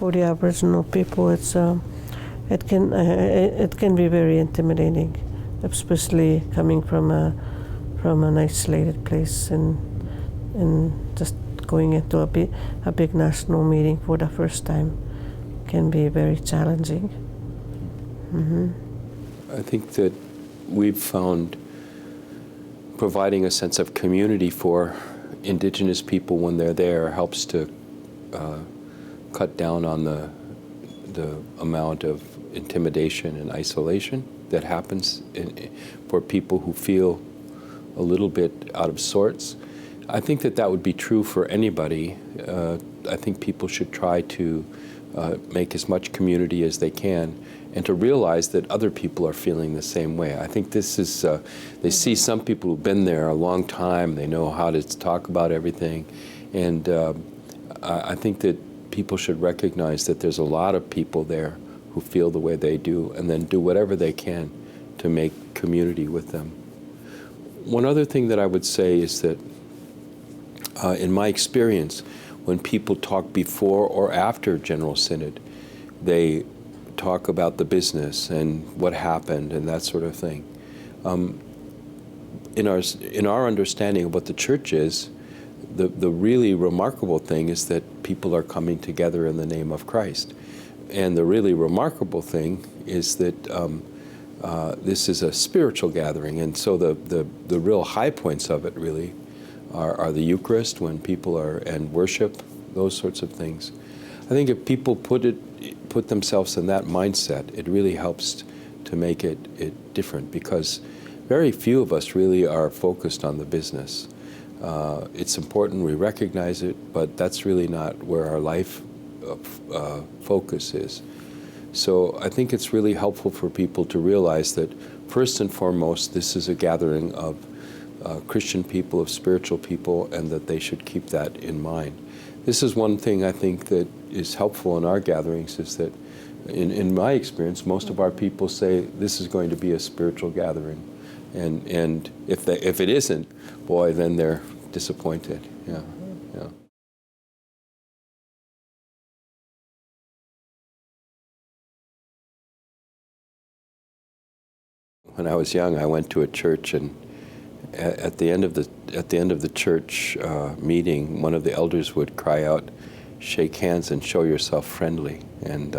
for the Aboriginal people, it can be very intimidating, especially coming from an isolated place and just going into a big national meeting for the first time can be very challenging. I think that we've found providing a sense of community for Indigenous people when they're there helps to cut down on the amount of intimidation and isolation that happens for people who feel a little bit out of sorts. I think that would be true for anybody. I think people should try to make as much community as they can and to realize that other people are feeling the same way. I think this is, they see some people who've been there a long time, they know how to talk about everything, and I think that people should recognize that there's a lot of people there who feel the way they do, and then do whatever they can to make community with them. One other thing that I would say is that in my experience, when people talk before or after General Synod, they talk about the business and what happened and that sort of thing. In our understanding of what the church is, the really remarkable thing is that people are coming together in the name of Christ. And the really remarkable thing is that this is a spiritual gathering, and so the real high points of it really are the Eucharist, when people are, and worship, those sorts of things. I think if people put themselves in that mindset, it really helps to make it different, because very few of us really are focused on the business. It's important, we recognize it, but that's really not where our life focus is. So I think it's really helpful for people to realize that first and foremost, this is a gathering of Christian people, of spiritual people, and that they should keep that in mind. This is one thing I think that is helpful in our gatherings, is that in my experience, most of our people say this is going to be a spiritual gathering. And if it isn't, boy, then they're disappointed. Yeah. When I was young, I went to a church, and at the end of the church meeting, one of the elders would cry out, "Shake hands and show yourself friendly." And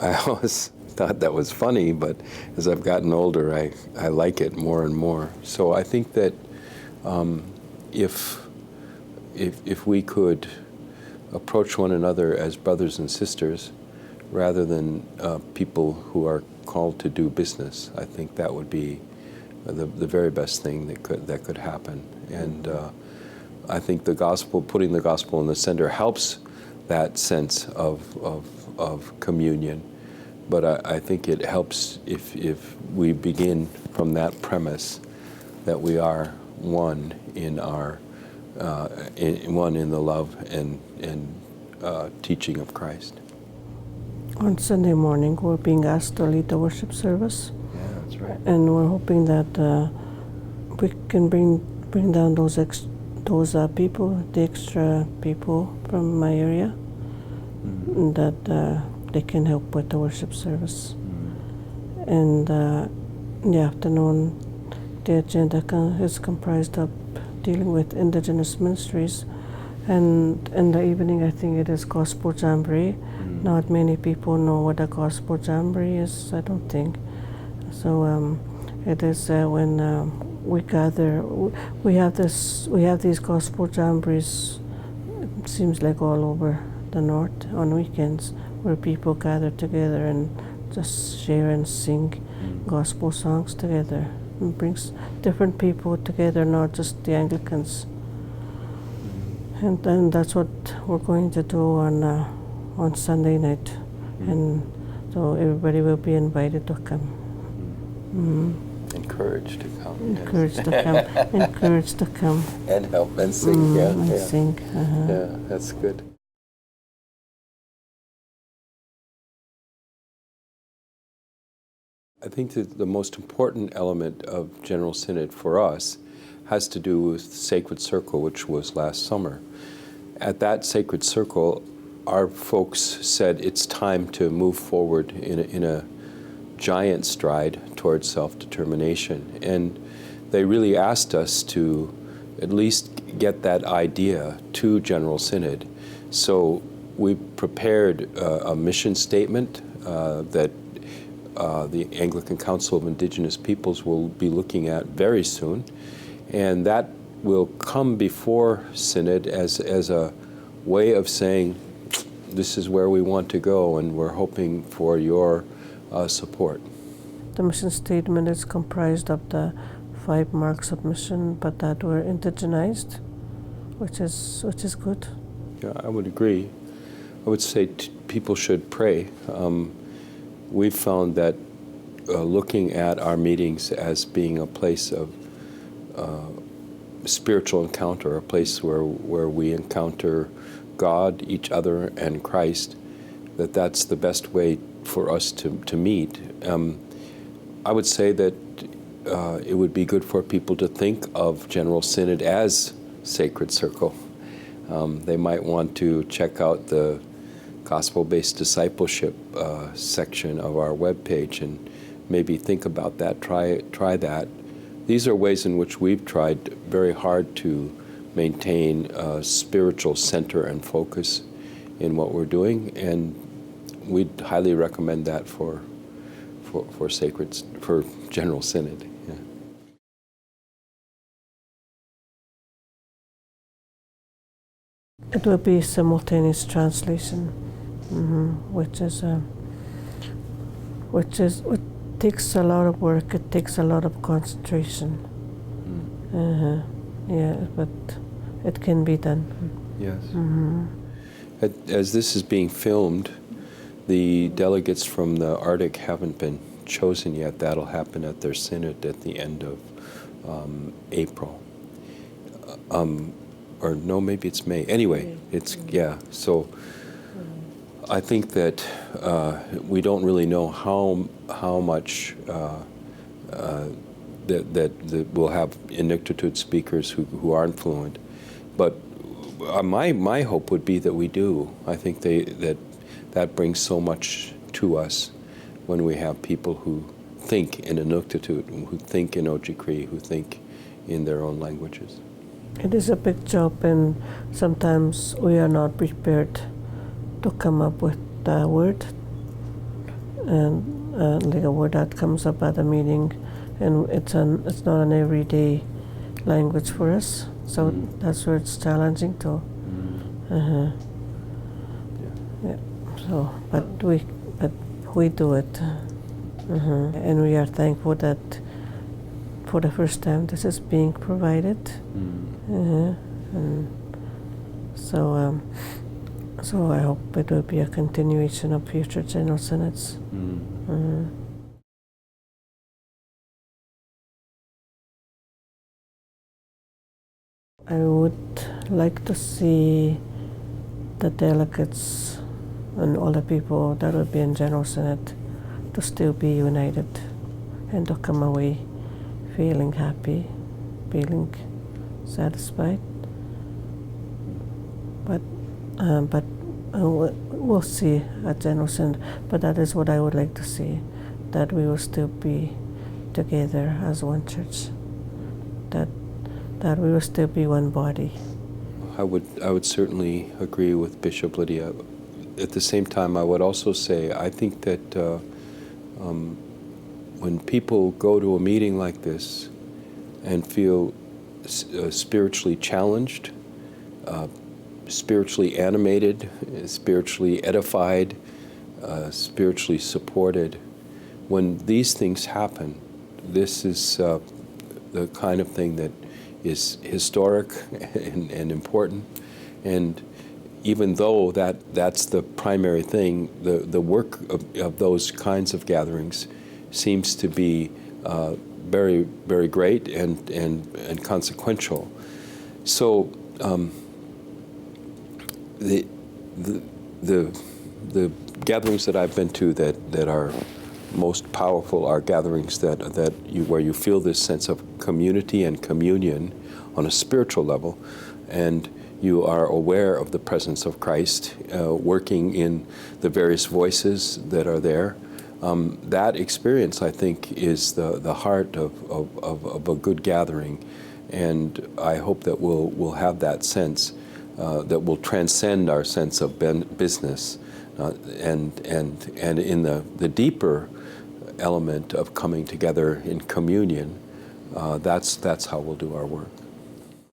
I always thought that was funny, but as I've gotten older, I like it more and more. So I think that if we could approach one another as brothers and sisters, rather than people who are called to do business, I think that would be the very best thing that could happen. And I think the gospel, putting the gospel in the center, helps that sense of communion. But I think it helps if we begin from that premise that we are one in our one in the love and teaching of Christ. On Sunday morning, we're being asked to lead the worship service. Yeah, that's right. And we're hoping that we can bring down those people, the extra people from my area, that they can help with the worship service. And in the afternoon, the agenda is comprised of dealing with Indigenous ministries, and in the evening, I think it is Gospel Jamboree. Not many people know what a Gospel Jamboree is, I don't think. So it is when we gather. We have these Gospel Jamborees. It seems like all over the north on weekends, where people gather together and just share and sing gospel songs together. It brings different people together, not just the Anglicans. And that's what we're going to do on Sunday night, and so everybody will be invited to come. Encouraged to come. Encouraged to come. Encouraged to come. And help and sing. And sing. Yeah, that's good. I think that the most important element of General Synod for us has to do with Sacred Circle, which was last summer. At that Sacred Circle, our folks said it's time to move forward in a giant stride towards self-determination. And they really asked us to at least get that idea to General Synod. So we prepared a mission statement that the Anglican Council of Indigenous Peoples will be looking at very soon. And that will come before Synod as a way of saying, this is where we want to go, and we're hoping for your support. The mission statement is comprised of the 5 marks of mission, but that were indigenized, which is good. Yeah, I would agree. I would say people should pray. We've found that looking at our meetings as being a place of spiritual encounter, a place where we encounter God, each other, and Christ, that's the best way for us to meet. I would say that it would be good for people to think of General Synod as Sacred Circle. They might want to check out the gospel-based discipleship section of our webpage and maybe think about that, try that. These are ways in which we've tried very hard to maintain a spiritual center and focus in what we're doing, and we'd highly recommend that for General Synod. Yeah. It will be simultaneous translation, which takes a lot of work. It takes a lot of concentration. Yeah, but it can be done. Yes. As this is being filmed, the delegates from the Arctic haven't been chosen yet. That'll happen at their synod at the end of April. Or no, maybe it's May. Anyway, it's, yeah. So I think that we don't really know how much that we'll have Inuktitut speakers who aren't fluent. But my hope would be that we do. I think that brings so much to us when we have people who think in Inuktitut, who think in Ojibwe, who think in their own languages. It is a big job, and sometimes we are not prepared to come up with a word, and like a word that comes up at a meeting, and it's not an everyday language for us. So that's where it's challenging too. Yeah. So, but we do it, and we are thankful that for the first time this is being provided. And so I hope it will be a continuation of future General Synods. I would like to see the delegates and all the people that will be in General Synod to still be united and to come away feeling happy, feeling satisfied. But we'll see at General Synod. But that is what I would like to see, that we will still be together as one church, that we will still be one body. I would certainly agree with Bishop Lydia. At the same time, I would also say I think that when people go to a meeting like this and feel spiritually challenged, spiritually animated, spiritually edified, spiritually supported, when these things happen, this is the kind of thing that is historic and important. And even though that's the primary thing, the work of those kinds of gatherings seems to be very, very great and consequential. So the gatherings that I've been to that are most powerful are gatherings where you feel this sense of community and communion on a spiritual level, and you are aware of the presence of Christ working in the various voices that are there. That experience, I think, is the heart of a good gathering. And I hope that we'll have that sense that will transcend our sense of business, and in the deeper element of coming together in communion. That's how we'll do our work.